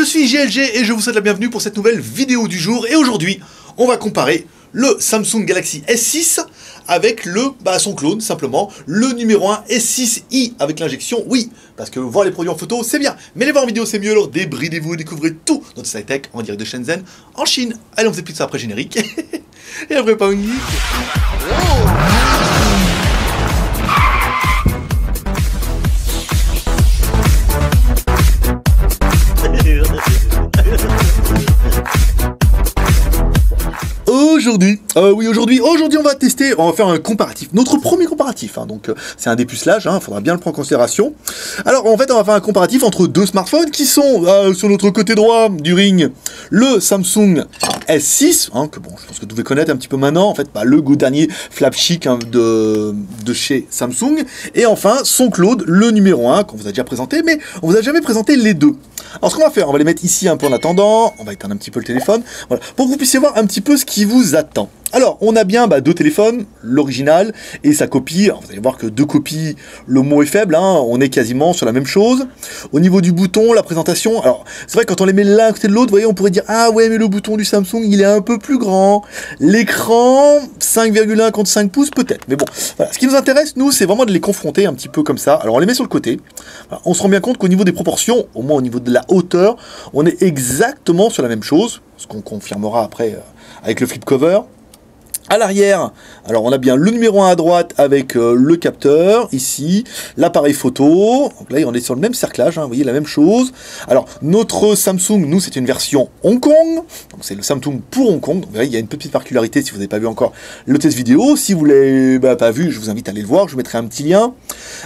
je suis GLG et je vous souhaite la bienvenue pour cette nouvelle vidéo du jour. Et aujourd'hui, on va comparer le Samsung Galaxy S6 avec son clone, simplement, le numéro 1 S6i avec l'injection. Oui, parce que voir les produits en photo, c'est bien, mais les voir en vidéo, c'est mieux. Alors débridez-vous et découvrez tout notre site tech en direct de Shenzhen, en Chine. Allez, on fait plus de ça après générique. Et après, pas une geek. Aujourd'hui, on va tester, on va faire un comparatif, notre premier comparatif, hein, donc c'est un dépucelage, il faudra bien le prendre en considération. Alors en fait, on va faire un comparatif entre deux smartphones qui sont sur notre côté droit du ring, le Samsung S6, que bon, je pense que vous devez connaître un petit peu maintenant, en fait, le dernier flagship de chez Samsung, et enfin son clone, le numéro 1, qu'on vous a déjà présenté, mais on vous a jamais présenté les deux. Alors ce qu'on va faire, on va les mettre ici un peu en attendant, on va éteindre un petit peu le téléphone, voilà, pour que vous puissiez voir un petit peu ce qui vous attend. Alors, on a bien deux téléphones, l'original et sa copie. Alors, vous allez voir que deux copies, le mot est faible, on est quasiment sur la même chose. Au niveau du bouton, la présentation, alors c'est vrai que quand on les met l'un à côté de l'autre, vous voyez, on pourrait dire, ah ouais, mais le bouton du Samsung, il est un peu plus grand. L'écran, 5,1 contre 5 pouces, peut-être. Mais bon, voilà. Ce qui nous intéresse, nous, c'est vraiment de les confronter un petit peu comme ça. Alors, on les met sur le côté. Voilà. On se rend bien compte qu'au niveau des proportions, au moins au niveau de la hauteur, on est exactement sur la même chose, ce qu'on confirmera après avec le flip cover. À l'arrière, alors on a bien le numéro 1 à droite avec le capteur, ici, l'appareil photo, donc là on est sur le même cerclage, vous voyez la même chose. Alors notre Samsung, nous c'est une version Hong Kong, donc c'est le Samsung pour Hong Kong, donc, vous voyez, il y a une petite particularité si vous n'avez pas vu encore le test vidéo, si vous ne l'avez pas vu, je vous invite à aller le voir, je vous mettrai un petit lien.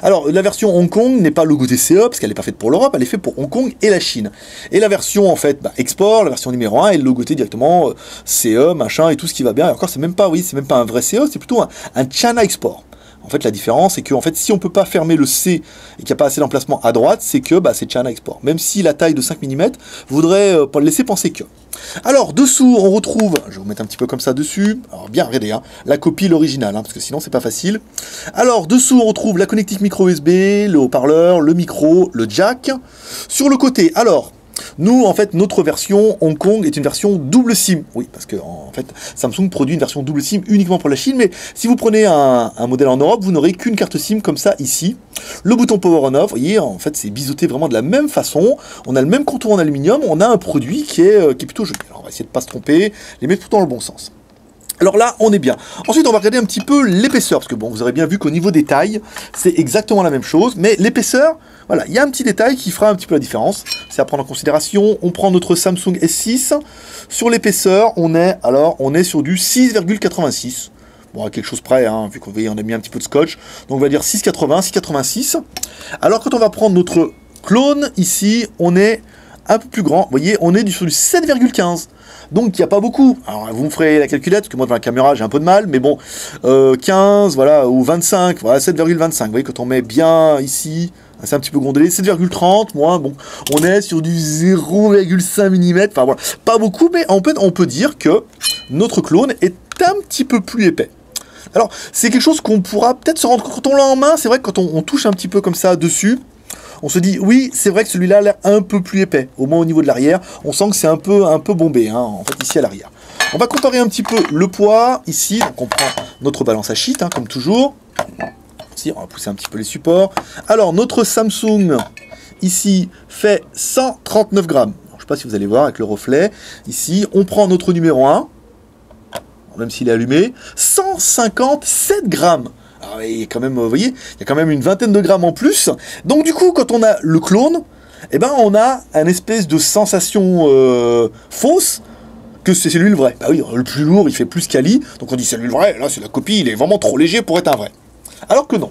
Alors la version Hong Kong n'est pas logoutée CE, parce qu'elle n'est pas faite pour l'Europe, elle est faite pour Hong Kong et la Chine. Et la version en fait export, la version numéro 1 est logotée directement CE, machin et tout ce qui va bien, et encore c'est même pas, oui, c'est même pas un vrai CE, c'est plutôt un China Export. En fait, la différence, c'est que en fait, si on peut pas fermer le C et qu'il n'y a pas assez d'emplacement à droite, c'est que c'est China Export. Même si la taille de 5 mm voudrait laisser penser que. Alors, dessous, on retrouve, je vais vous mettre un petit peu comme ça dessus, alors bien, regardez, la copie, l'original, parce que sinon, c'est pas facile. Alors, dessous, on retrouve la connectique micro USB, le haut-parleur, le micro, le jack. Sur le côté, alors, nous, en fait, notre version Hong Kong est une version double SIM. Oui, parce que, en fait, Samsung produit une version double SIM uniquement pour la Chine, mais si vous prenez un modèle en Europe, vous n'aurez qu'une carte SIM comme ça, ici. Le bouton Power On Off, vous voyez, en fait, c'est biseauté vraiment de la même façon. On a le même contour en aluminium, on a un produit qui est plutôt joli. Alors, on va essayer de ne pas se tromper, les mettre tout dans le bon sens. Alors là, on est bien. Ensuite, on va regarder un petit peu l'épaisseur, parce que bon, vous aurez bien vu qu'au niveau des tailles, c'est exactement la même chose, mais l'épaisseur, voilà, il y a un petit détail qui fera un petit peu la différence. C'est à prendre en considération. On prend notre Samsung S6. Sur l'épaisseur, on est sur du 6,86. Bon, à quelque chose près, vu qu'on a mis un petit peu de scotch. Donc, on va dire 6,80, 6,86. Alors, quand on va prendre notre clone, ici, on est un peu plus grand. Vous voyez, on est sur du 7,15. Donc il n'y a pas beaucoup. Alors vous me ferez la calculette, parce que moi devant la caméra j'ai un peu de mal, mais bon, 15, voilà, ou 25, voilà, 7,25. Vous voyez, quand on met bien ici, c'est un petit peu gondolé, 7,30, moi, bon, on est sur du 0,5 mm, enfin voilà, pas beaucoup, mais on peut dire que notre clone est un petit peu plus épais. Alors, c'est quelque chose qu'on pourra peut-être se rendre compte quand on l'a en main, c'est vrai que quand on touche un petit peu comme ça dessus, on se dit, oui, c'est vrai que celui-là a l'air un peu plus épais, au moins au niveau de l'arrière. On sent que c'est un peu bombé, en fait, ici à l'arrière. On va comparer un petit peu le poids, ici. Donc, on prend notre balance à sheet, comme toujours. Ici, on va pousser un petit peu les supports. Alors, notre Samsung, ici, fait 139 grammes. Alors, je ne sais pas si vous allez voir avec le reflet. Ici, on prend notre numéro 1, même s'il est allumé, 157 grammes. Alors, il y a quand même, vous voyez, il y a quand même une vingtaine de grammes en plus. Donc du coup, quand on a le clone, on a une espèce de sensation fausse que c'est lui le vrai. Bah oui, le plus lourd, il fait plus quali. Donc on dit c'est lui le vrai. Là, c'est la copie, il est vraiment trop léger pour être un vrai. Alors que non.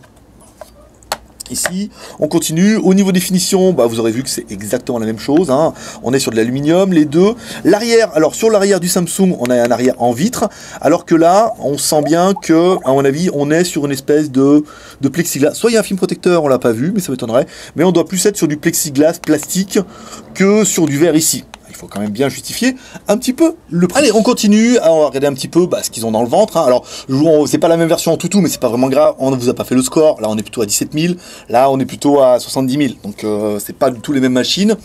Ici, on continue. Au niveau définition, vous aurez vu que c'est exactement la même chose. On est sur de l'aluminium, les deux. L'arrière, alors sur l'arrière du Samsung, on a un arrière en vitre, alors que là, on sent bien que, à mon avis, on est sur une espèce de plexiglas. Soit il y a un film protecteur, on l'a pas vu, mais ça m'étonnerait. Mais on doit plus être sur du plexiglas plastique que sur du verre ici. Il il faut quand même bien justifier un petit peu le prix. Allez, on continue, alors, on va regarder un petit peu ce qu'ils ont dans le ventre. Hein. Alors, c'est pas la même version en tout, mais c'est pas vraiment grave, on ne vous a pas fait le score. Là, on est plutôt à 17 000, là, on est plutôt à 70 000, donc c'est pas du tout les mêmes machines.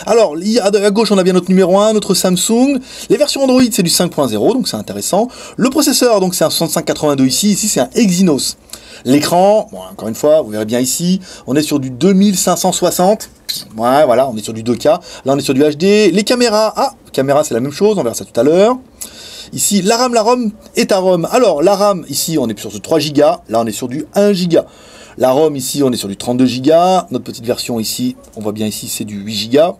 Alors, à gauche, on a bien notre numéro 1, notre Samsung. Les versions Android, c'est du 5.0, donc c'est intéressant. Le processeur, donc c'est un 6582 ici c'est un Exynos. L'écran, bon, encore une fois, vous verrez bien ici, on est sur du 2560. Ouais, voilà, on est sur du 2K. Là, on est sur du HD. Les caméras, caméra, c'est la même chose, on verra ça tout à l'heure. Ici, la ROM est à ROM. Alors, la RAM, ici, on est sur ce 3 Go. Là, on est sur du 1 Go. La ROM, ici, on est sur du 32 Go. Notre petite version ici, on voit bien ici, c'est du 8 Go.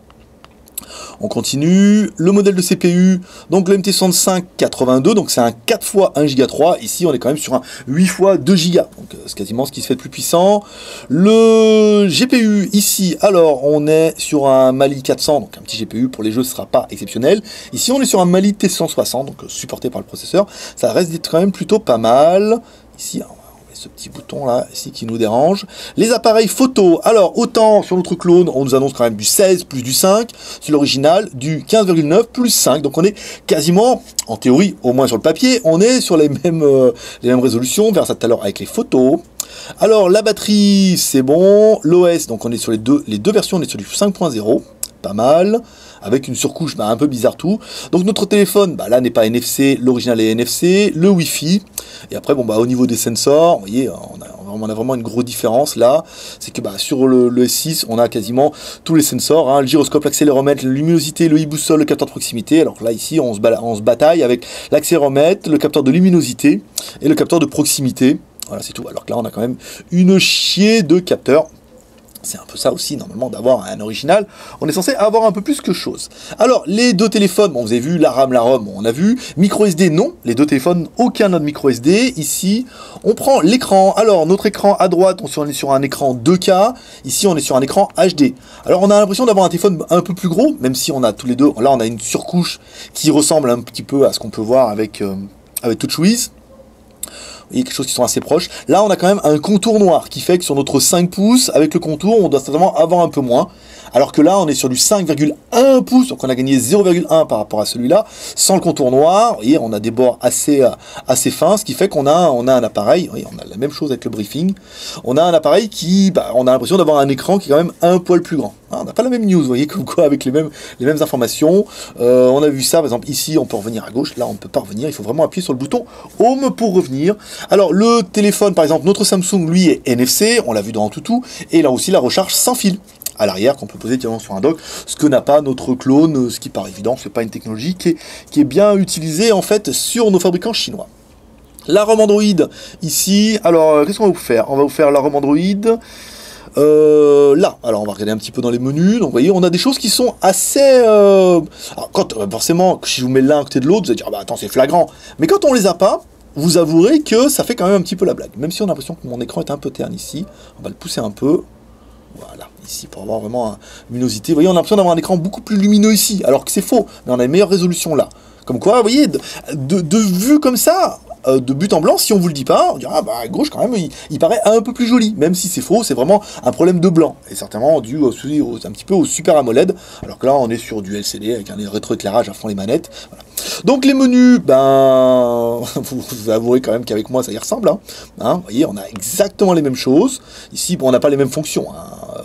On continue, le modèle de CPU, donc le MT6582, donc c'est un 4 x 1 Go 3, ici on est quand même sur un 8 x 2 Go, donc c'est quasiment ce qui se fait de plus puissant. Le GPU ici, alors on est sur un Mali 400, donc un petit GPU pour les jeux ce sera pas exceptionnel. Ici on est sur un Mali T160, donc supporté par le processeur, ça reste d'être quand même plutôt pas mal. Ici, ce petit bouton là ici qui nous dérange. Les appareils photo, alors autant sur notre clone on nous annonce quand même du 16 plus du 5, sur l'original du 15,9 plus 5, donc on est quasiment, en théorie, au moins sur le papier, on est sur les mêmes résolutions, on verra ça tout à l'heure avec les photos. Alors la batterie c'est bon, l'OS, donc on est sur les deux versions, on est sur du 5.0, pas mal, avec une surcouche un peu bizarre tout. Donc notre téléphone, là n'est pas NFC, l'original est NFC, le Wi-Fi. Et après, au niveau des sensors, vous voyez, on a vraiment une grosse différence là. C'est que sur le S6, on a quasiment tous les sensors, hein, le gyroscope, l'accéléromètre, la luminosité, le e-boussole, le capteur de proximité. Alors là, ici, on se bataille avec l'accéléromètre, le capteur de luminosité et le capteur de proximité. Voilà, c'est tout. Alors que là, on a quand même une chier de capteurs. C'est un peu ça aussi, normalement, d'avoir un original. On est censé avoir un peu plus que chose. Alors, les deux téléphones, vous avez vu, la RAM, la ROM, on a vu. Micro SD, non. Les deux téléphones, aucun autre micro SD. Ici, on prend l'écran. Alors, notre écran à droite, on est sur un écran 2K. Ici, on est sur un écran HD. Alors, on a l'impression d'avoir un téléphone un peu plus gros, même si on a tous les deux. Là, on a une surcouche qui ressemble un petit peu à ce qu'on peut voir avec TouchWiz. Vous voyez, quelque chose qui sont assez proches. Là, on a quand même un contour noir qui fait que sur notre 5 pouces, avec le contour, on doit certainement avoir un peu moins. Alors que là, on est sur du 5,1 pouces, donc on a gagné 0,1 par rapport à celui-là, sans le contour noir. Vous voyez, on a des bords assez fins, ce qui fait qu'on a un appareil, vous voyez, on a la même chose avec le briefing, on a un appareil qui, on a l'impression d'avoir un écran qui est quand même un poil plus grand. On n'a pas la même news, vous voyez, comme quoi, avec les mêmes informations. On a vu ça, par exemple, ici, on peut revenir à gauche, là, on ne peut pas revenir, il faut vraiment appuyer sur le bouton Home pour revenir. Alors, le téléphone, par exemple, notre Samsung, lui, est NFC, on l'a vu dans Antutu, et là aussi, la recharge sans fil à l'arrière qu'on peut poser directement sur un dock, ce que n'a pas notre clone, ce qui paraît évident, c'est pas une technologie qui est bien utilisée en fait sur nos fabricants chinois. La ROM Android ici, alors qu'est-ce qu'on va vous faire? On va vous faire la ROM Android là, alors on va regarder un petit peu dans les menus, donc vous voyez, on a des choses qui sont assez... Alors, forcément, si je vous mets l'un à côté de l'autre, vous allez dire, attends, c'est flagrant, mais quand on les a pas, vous avouerez que ça fait quand même un petit peu la blague, même si on a l'impression que mon écran est un peu terne ici, on va le pousser un peu. Voilà, ici, pour avoir vraiment une luminosité. Vous voyez, on a l'impression d'avoir un écran beaucoup plus lumineux ici, alors que c'est faux, mais on a une meilleure résolution là. Comme quoi, vous voyez, de vue comme ça, de but en blanc, si on vous le dit pas, on dira, à gauche, quand même, il paraît un peu plus joli, même si c'est faux, c'est vraiment un problème de blanc, et certainement dû un petit peu au Super AMOLED, alors que là, on est sur du LCD, avec un rétroéclairage à fond les manettes, voilà. Donc les menus, vous avouerez quand même qu'avec moi ça y ressemble, vous voyez, on a exactement les mêmes choses. Ici, on n'a pas les mêmes fonctions,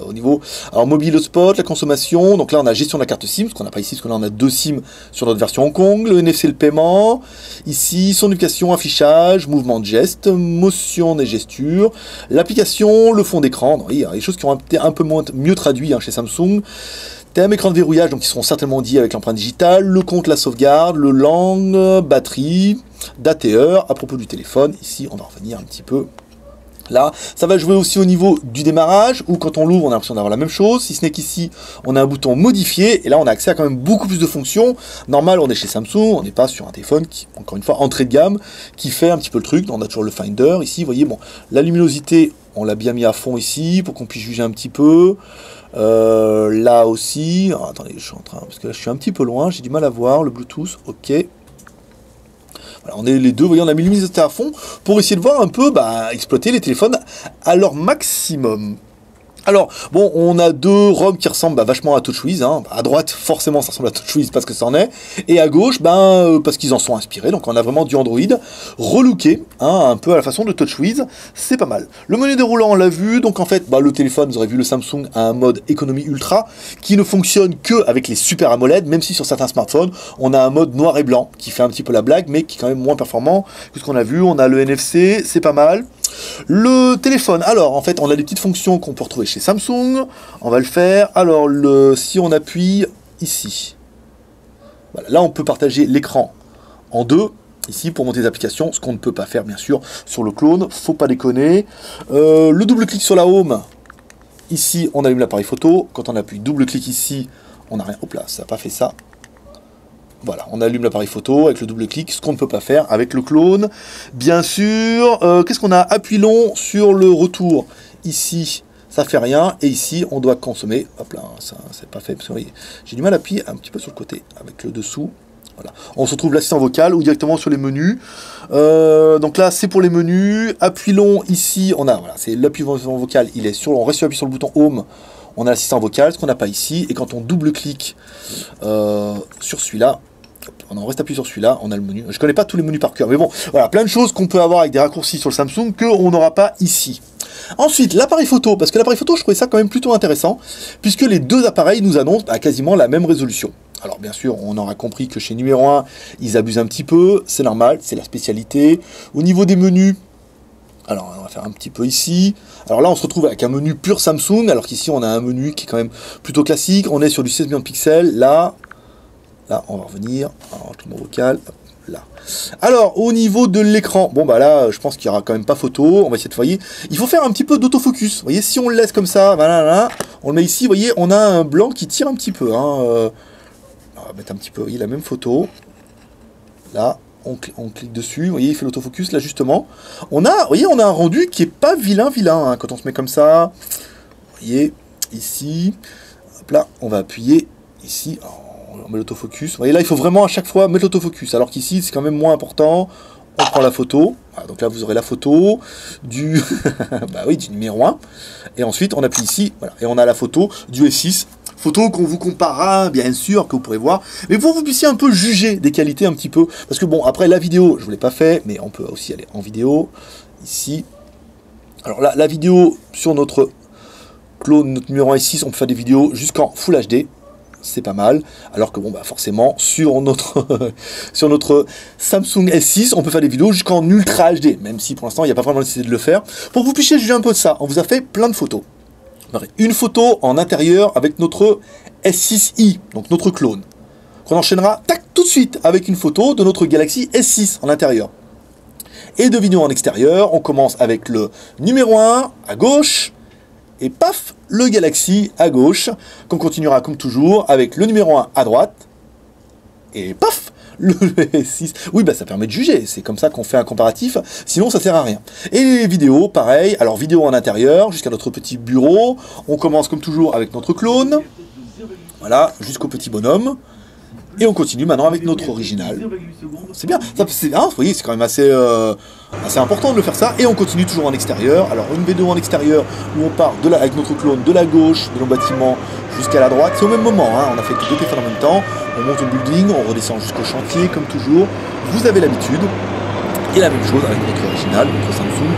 au niveau, alors mobile hotspot, la consommation, donc là on a gestion de la carte SIM, ce qu'on n'a pas ici, parce que là on a 2 SIM sur notre version Hong Kong, le NFC, le paiement, ici son éducation, affichage, mouvement de geste, motion des gestures, l'application, le fond d'écran, il y a des choses qui ont été un peu mieux traduites chez Samsung. Thème, écran de verrouillage, donc qui seront certainement dit avec l'empreinte digitale, le compte, la sauvegarde, le langue, batterie, date et heure. À propos du téléphone, ici on va revenir un petit peu. Là, ça va jouer aussi au niveau du démarrage, où quand on l'ouvre, on a l'impression d'avoir la même chose, si ce n'est qu'ici, on a un bouton modifier, et là on a accès à quand même beaucoup plus de fonctions. Normal, on est chez Samsung, on n'est pas sur un téléphone qui, encore une fois, entrée de gamme, qui fait un petit peu le truc. On a toujours le Finder, ici, vous voyez, la luminosité, on l'a bien mis à fond ici, pour qu'on puisse juger un petit peu. Là aussi, alors, attendez, je suis en train, parce que là je suis un petit peu loin, j'ai du mal à voir, le Bluetooth, ok. Voilà, on est les deux, vous voyez, on a mis luminosité à fond, pour essayer de voir un peu, exploiter les téléphones à leur maximum. Alors, bon, on a deux ROM qui ressemblent vachement à TouchWiz. Hein. À droite, forcément, ça ressemble à TouchWiz parce que ça en est. Et à gauche, parce qu'ils en sont inspirés. Donc, on a vraiment du Android relooké, hein, un peu à la façon de TouchWiz. C'est pas mal. Le menu déroulant, on l'a vu. Donc, en fait, le téléphone, vous aurez vu, le Samsung a un mode économie ultra qui ne fonctionne que avec les Super AMOLED, même si sur certains smartphones, on a un mode noir et blanc qui fait un petit peu la blague, mais qui est quand même moins performant que ce qu'on a vu. On a le NFC, c'est pas mal. Le téléphone, alors en fait on a des petites fonctions qu'on peut retrouver chez Samsung, on va le faire. Alors si on appuie ici, voilà, là on peut partager l'écran en deux, ici pour monter les applications, ce qu'on ne peut pas faire bien sûr sur le clone, faut pas déconner. Le double clic sur la home, ici on allume l'appareil photo, quand on appuie double clic ici, on n'a rien, hop là, ça n'a pas fait ça. Voilà, on allume l'appareil photo avec le double clic, ce qu'on ne peut pas faire avec le clone. Bien sûr, qu'est-ce qu'on a? Appui long sur le retour. Ici, ça fait rien. Et ici, on doit consommer. Hop là, ça c'est pas fait. Parce que j'ai du mal à appuyer un petit peu sur le côté avec le dessous. Voilà. On se retrouve l'assistant vocal ou directement sur les menus. Donc là, c'est pour les menus. Appui long, ici, on a, voilà, c'est l'appui vocal. Il est sur, on reste appuyé sur le bouton Home. On a l'assistant vocal, ce qu'on n'a pas ici. Et quand on double-clique sur celui-là, on reste appuyé sur celui-là, on a le menu. Je connais pas tous les menus par cœur, mais bon, voilà, plein de choses qu'on peut avoir avec des raccourcis sur le Samsung qu'on n'aura pas ici. Ensuite, l'appareil photo, parce que l'appareil photo, je trouvais ça quand même plutôt intéressant, puisque les deux appareils nous annoncent quasiment la même résolution. Alors bien sûr, on aura compris que chez numéro 1, ils abusent un petit peu, c'est normal, c'est la spécialité. Au niveau des menus, alors on va faire un petit peu ici. Alors là, on se retrouve avec un menu pur Samsung, alors qu'ici, on a un menu qui est quand même plutôt classique. On est sur du 16 millions de pixels, là, on va revenir, alors, tout le monde vocal, là. Alors, au niveau de l'écran, bon là, je pense qu'il n'y aura quand même pas photo, on va essayer de, voyez, il faut faire un petit peu d'autofocus, vous voyez, si on le laisse comme ça, voilà, on le met ici, vous voyez, on a un blanc qui tire un petit peu, hein, on va mettre un petit peu, vous voyez, la même photo, là, on clique dessus, vous voyez, il fait l'autofocus, là, justement, vous voyez, on a un rendu qui est pas vilain, hein, quand on se met comme ça, vous voyez, ici, hop là, on va appuyer, ici, on met l'autofocus. Vous voyez là, il faut vraiment à chaque fois mettre l'autofocus. Alors qu'ici, c'est quand même moins important. On prend la photo. Voilà, donc là, vous aurez la photo du, du numéro 1. Et ensuite, on appuie ici. Voilà, et on a la photo du S6. Photo qu'on vous comparera, bien sûr, que vous pourrez voir. Mais pour que vous puissiez un peu juger des qualités un petit peu. Parce que bon, après la vidéo, je ne vous l'ai pas fait. Mais on peut aussi aller en vidéo. Ici. Alors là, la vidéo sur notre clone, notre numéro 1 S6, on peut faire des vidéos jusqu'en Full HD. C'est pas mal, alors que bon forcément sur notre Samsung S6 on peut faire des vidéos jusqu'en Ultra HD, même si pour l'instant il n'y a pas vraiment nécessité de le faire. Pour que vous puissiez juger un peu de ça, on vous a fait plein de photos. Une photo en intérieur avec notre S6i, donc notre clone, qu'on enchaînera tout de suite avec une photo de notre Galaxy S6 en intérieur. Et de vidéos en extérieur, on commence avec le numéro 1 à gauche, et paf, le Galaxy à gauche, qu'on continuera comme toujours avec le numéro 1 à droite, et paf, le S6. Oui, ça permet de juger, c'est comme ça qu'on fait un comparatif, sinon ça sert à rien. Et les vidéos, pareil, alors vidéo en intérieur, jusqu'à notre petit bureau, on commence comme toujours avec notre clone, voilà, jusqu'au petit bonhomme, et on continue maintenant avec notre original. C'est bien, vous voyez, c'est quand même assez important de le faire ça. Et on continue toujours en extérieur. Alors une vidéo en extérieur où on part avec notre clone de la gauche de nos bâtiments jusqu'à la droite. C'est au même moment, hein. On a fait deux téléphones en même temps. On monte au building, on redescend jusqu'au chantier comme toujours. Vous avez l'habitude. Et la même chose avec notre original, notre Samsung,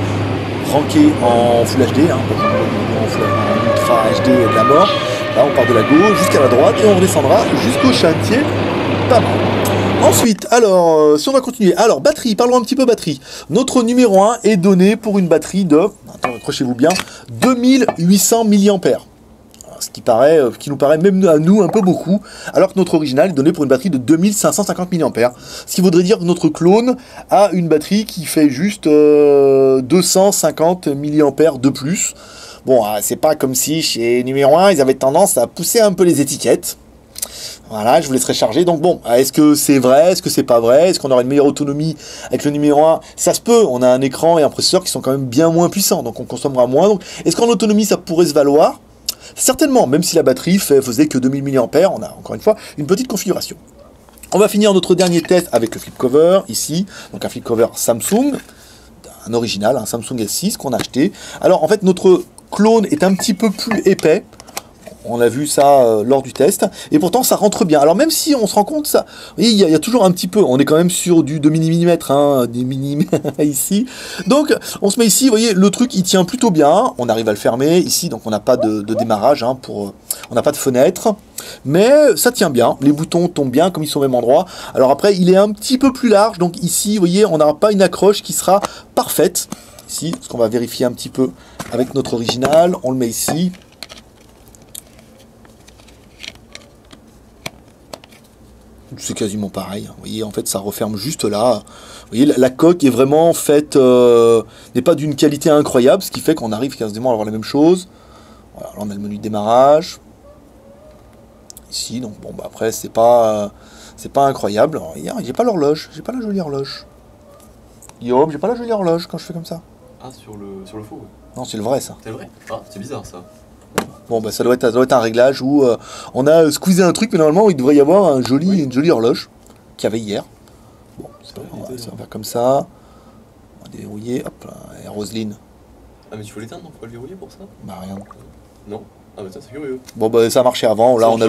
ranké en Full HD, hein, en Ultra HD de la mort. Là, on part de la gauche jusqu'à la droite et on redescendra jusqu'au chantier. Pas mal. Ensuite, alors, si on va continuer. Alors, batterie, parlons un petit peu batterie. Notre numéro 1 est donné pour une batterie de, accrochez-vous bien, 2800 mAh. Ce qui nous paraît même à nous un peu beaucoup, alors que notre original est donné pour une batterie de 2550 mAh. Ce qui voudrait dire que notre clone a une batterie qui fait juste 250 mAh de plus. Bon, c'est pas comme si chez numéro 1, ils avaient tendance à pousser un peu les étiquettes. Voilà, je vous laisserai charger. Donc bon, est-ce que c'est vrai? Est-ce que c'est pas vrai? Est-ce qu'on aura une meilleure autonomie avec le numéro 1? Ça se peut, on a un écran et un processeur qui sont quand même bien moins puissants, donc on consommera moins. Donc, est-ce qu'en autonomie, ça pourrait se valoir? Certainement, même si la batterie faisait que 2000 mAh, on a encore une fois une petite configuration. On va finir notre dernier test avec le flip cover, ici, donc un flip cover Samsung, un original, un Samsung S6 qu'on a acheté. Alors en fait, notre clone est un petit peu plus épais. On a vu ça lors du test, et pourtant ça rentre bien. Alors même si on se rend compte, ça, il y a toujours un petit peu, on est quand même sur du demi-millimètre, hein, des millimètres ici. Donc on se met ici, vous voyez, le truc il tient plutôt bien, on arrive à le fermer ici, donc on n'a pas de démarrage, hein, on n'a pas de fenêtre, mais ça tient bien, les boutons tombent bien comme ils sont au même endroit. Alors après il est un petit peu plus large, donc ici, vous voyez, on n'aura pas une accroche qui sera parfaite. Ici, ce qu'on va vérifier un petit peu avec notre original, on le met ici. C'est quasiment pareil, vous voyez, en fait ça referme juste là. Vous voyez, la coque est vraiment faite, n'est pas d'une qualité incroyable, ce qui fait qu'on arrive quasiment à avoir la même chose. Voilà, là on a le menu de démarrage ici, donc bon bah après c'est pas incroyable. Alors, j'ai pas l'horloge, j'ai pas la jolie horloge. Guillaume, j'ai pas la jolie horloge quand je fais comme ça. Ah, sur le faux, ouais. Non, c'est le vrai ça. C'est vrai. Ah, c'est bizarre ça. Bon bah ça doit être un réglage où on a squeezé un truc, mais normalement il devrait y avoir une jolie horloge qu'il y avait hier. Bon, on va faire comme ça. On va dérouiller, hop là, et Roselyne. Ah mais tu faut l'éteindre, non? Faut pas le verrouiller pour ça? Bah rien. Non. Ah bah ça c'est curieux. Bon bah ça marchait avant, là on a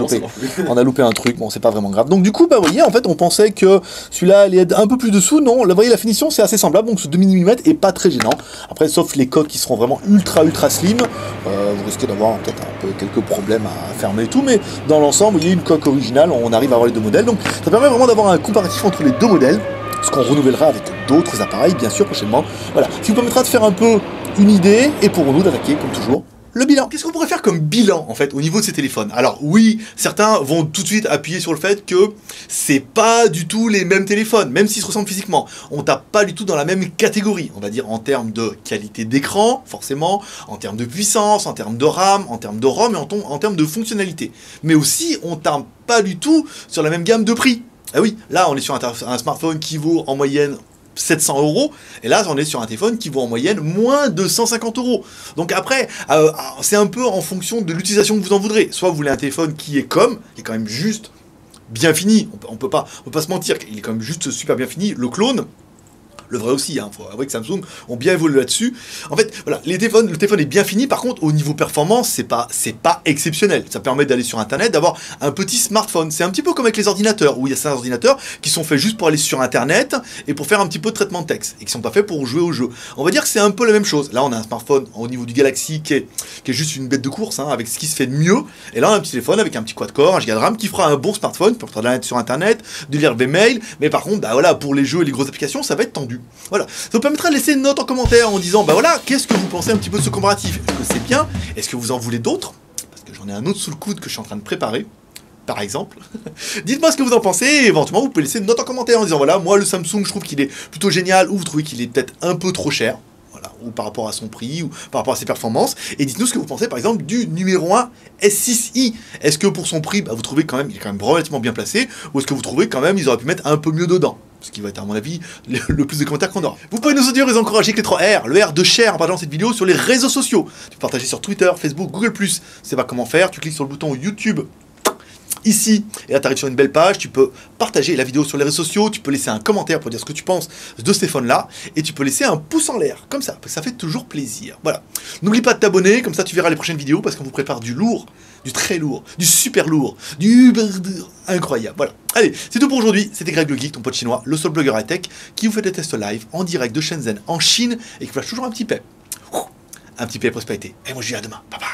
loupé un truc, bon c'est pas vraiment grave. Donc du coup bah vous voyez, en fait on pensait que celui-là allait être un peu plus dessous, non, là vous voyez la finition c'est assez semblable, donc ce 2 mm est pas très gênant. Après sauf les coques qui seront vraiment ultra slim, vous risquez d'avoir peut-être un peu quelques problèmes à fermer et tout, mais dans l'ensemble vous voyez une coque originale, on arrive à avoir les deux modèles, donc ça permet vraiment d'avoir un comparatif entre les deux modèles, ce qu'on renouvellera avec d'autres appareils bien sûr prochainement. Voilà, ce qui vous permettra de faire un peu une idée, et pour nous d'attaquer comme toujours le bilan. Qu'est-ce qu'on pourrait faire comme bilan, en fait, au niveau de ces téléphones? Alors, oui, certains vont tout de suite appuyer sur le fait que c'est pas du tout les mêmes téléphones, même s'ils se ressemblent physiquement. On tape pas du tout dans la même catégorie, on va dire en termes de qualité d'écran, forcément, en termes de puissance, en termes de RAM, en termes de ROM et en termes de fonctionnalité. Mais aussi, on tape pas du tout sur la même gamme de prix. Ah oui, là, on est sur un smartphone qui vaut en moyenne 700 €, et là on est sur un téléphone qui vaut en moyenne moins de 150 €. Donc après, c'est un peu en fonction de l'utilisation que vous en voudrez. Soit vous voulez un téléphone qui est quand même juste bien fini, on peut pas se mentir, il est quand même juste super bien fini, le clone. Le vrai aussi, hein, faut avouer que Samsung ont bien évolué là-dessus. En fait, voilà, le téléphone est bien fini. Par contre, au niveau performance, c'est pas exceptionnel. Ça permet d'aller sur Internet, d'avoir un petit smartphone. C'est un petit peu comme avec les ordinateurs, où il y a certains ordinateurs qui sont faits juste pour aller sur Internet et pour faire un petit peu de traitement de texte, et qui sont pas faits pour jouer au jeu. On va dire que c'est un peu la même chose. Là, on a un smartphone au niveau du Galaxy qui est juste une bête de course, hein, avec ce qui se fait de mieux. Et là, on a un petit téléphone avec un petit quad-core, 1 Go de RAM, qui fera un bon smartphone pour être sur Internet, de lire des mails. Mais par contre, bah voilà, pour les jeux et les grosses applications, ça va être tendu. Voilà, ça vous permettra de laisser une note en commentaire en disant, bah voilà, qu'est-ce que vous pensez un petit peu de ce comparatif? Est-ce que c'est bien? Est-ce que vous en voulez d'autres? Parce que j'en ai un autre sous le coude que je suis en train de préparer, par exemple. Dites-moi ce que vous en pensez, et éventuellement vous pouvez laisser une note en commentaire en disant, voilà, moi le Samsung, je trouve qu'il est plutôt génial, ou vous trouvez qu'il est peut-être un peu trop cher. Voilà, ou par rapport à son prix, ou par rapport à ses performances. Et dites-nous ce que vous pensez, par exemple, du numéro 1 S6i. Est-ce que pour son prix, bah, vous trouvez quand même, il est quand même relativement bien placé, ou est-ce que vous trouvez quand même, ils auraient pu mettre un peu mieux dedans? Ce qui va être, à mon avis, le plus de commentaires qu'on aura. Vous pouvez nous soutenir et nous encourager avec les 3 R, le R de share en partageant cette vidéo sur les réseaux sociaux. Tu peux partager sur Twitter, Facebook, Google+. Tu sais pas comment faire, tu cliques sur le bouton YouTube ici, et là tu arrives sur une belle page, tu peux partager la vidéo sur les réseaux sociaux, tu peux laisser un commentaire pour dire ce que tu penses de ce téléphone-là, et tu peux laisser un pouce en l'air, comme ça, parce que ça fait toujours plaisir. Voilà. N'oublie pas de t'abonner, comme ça tu verras les prochaines vidéos, parce qu'on vous prépare du lourd, du très lourd, du super lourd, du incroyable. Voilà. Allez, c'est tout pour aujourd'hui. C'était Greg le Geek, ton pote chinois, le seul blogueur high-tech, qui vous fait des tests live en direct de Shenzhen, en Chine, et qui flash toujours un petit paix. Un petit paix et prospérité. Et moi je dis à demain. Bye bye.